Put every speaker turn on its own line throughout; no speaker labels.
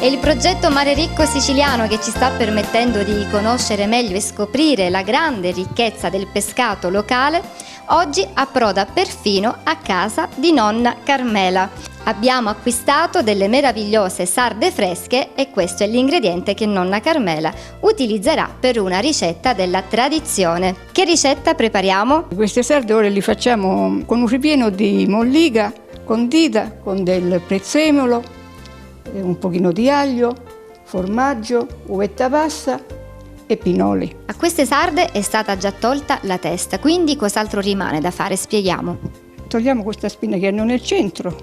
il progetto Mare Ricco Siciliano che ci sta permettendo di conoscere meglio e scoprire la grande ricchezza del pescato locale, oggi approda perfino a casa di nonna Carmela. Abbiamo acquistato delle meravigliose sarde fresche e questo è l'ingrediente che nonna Carmela utilizzerà per una ricetta della tradizione. Che ricetta prepariamo?
Queste sarde ora li facciamo con un ripieno di mollica condita con del prezzemolo, un pochino di aglio, formaggio, uvetta passa e pinoli.
A queste sarde è stata già tolta la testa, quindi cos'altro rimane da fare? Spieghiamo.
Togliamo questa spina che hanno nel centro,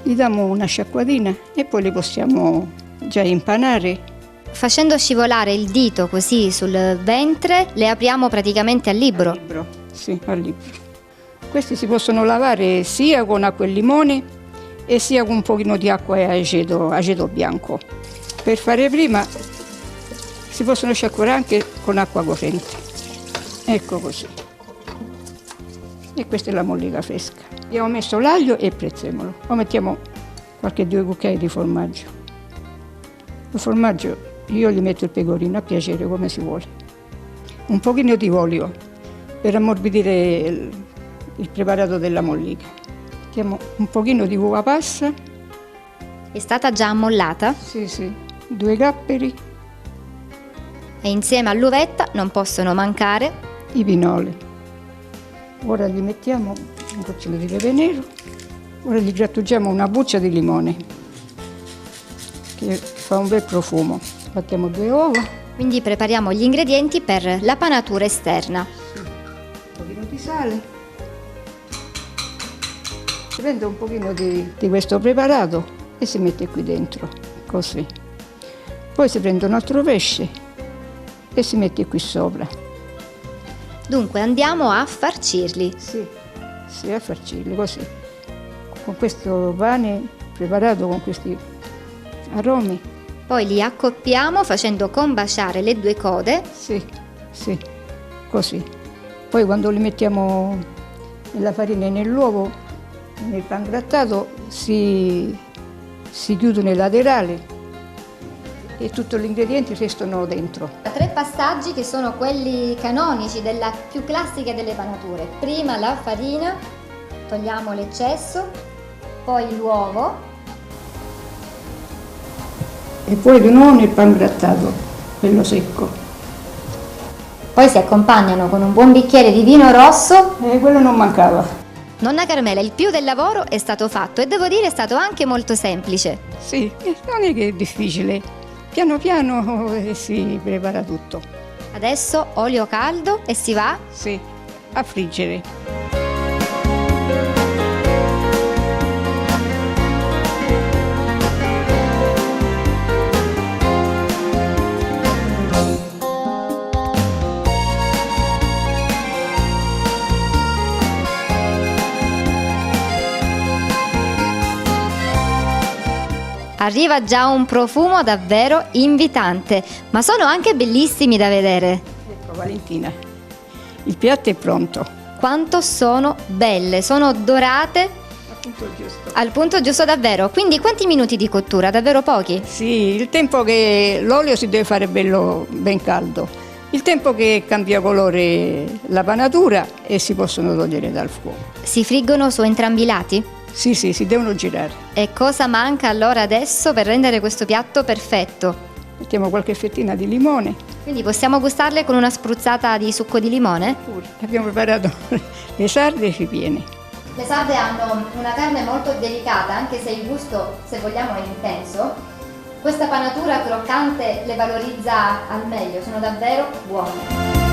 gli diamo una sciacquatina e poi le possiamo già impanare.
Facendo scivolare il dito così sul ventre, le apriamo praticamente al libro.
Al libro, sì, al libro. Questi si possono lavare sia con acqua e limone e sia con un pochino di acqua e aceto bianco. Per fare prima si possono sciacquare anche con acqua corrente. Ecco così. E questa è la mollica fresca. Abbiamo messo l'aglio e il prezzemolo. Poi mettiamo qualche 2 cucchiai di formaggio. Il formaggio io gli metto il pecorino a piacere come si vuole. Un pochino di olio per ammorbidire il preparato della mollica. Mettiamo un pochino di uva passa.
È stata già ammollata?
Sì, 2 capperi.
E insieme all'uvetta non possono mancare
i pinoli. Ora gli mettiamo un goccino di pepe nero. Ora gli grattugiamo una buccia di limone che fa un bel profumo. Battiamo 2 uova.
Quindi prepariamo gli ingredienti per la panatura esterna.
Sì. Un pochino di sale. Si prende un pochino di questo preparato e si mette qui dentro, così. Poi si prende un altro pesce e si mette qui sopra.
Dunque andiamo a farcirli.
Sì, a farcirli così. Con questo pane preparato con questi aromi.
Poi li accoppiamo facendo combaciare le 2 code.
Sì, così. Poi quando li mettiamo nella farina e nell'uovo, nel pangrattato, si chiudono i laterali e tutti gli ingredienti restano dentro.
3 passaggi che sono quelli canonici della più classica delle panature. Prima la farina, togliamo l'eccesso, poi l'uovo
e poi di nuovo nel pangrattato, quello secco.
Poi si accompagnano con un buon bicchiere di vino rosso.
E quello non mancava.
Nonna Carmela, il più del lavoro è stato fatto e devo dire è stato anche molto semplice.
Sì, non è che è difficile. Piano piano si prepara tutto.
Adesso olio caldo e si va?
Sì, a friggere.
Arriva già un profumo davvero invitante, ma sono anche bellissimi da vedere.
Ecco Valentina, il piatto è pronto.
Quanto sono belle, sono dorate al punto giusto davvero. Quindi quanti minuti di cottura? Davvero pochi?
Sì, il tempo che l'olio si deve fare bello ben caldo, il tempo che cambia colore la panatura e si possono togliere dal fuoco.
Si friggono su entrambi i lati?
Sì, si devono girare.
E cosa manca allora adesso per rendere questo piatto perfetto?
Mettiamo qualche fettina di limone.
Quindi possiamo gustarle con una spruzzata di succo di limone?
Abbiamo preparato le sarde e i ripieni.
Le sarde hanno una carne molto delicata, anche se il gusto, se vogliamo, è intenso. Questa panatura croccante le valorizza al meglio, sono davvero buone.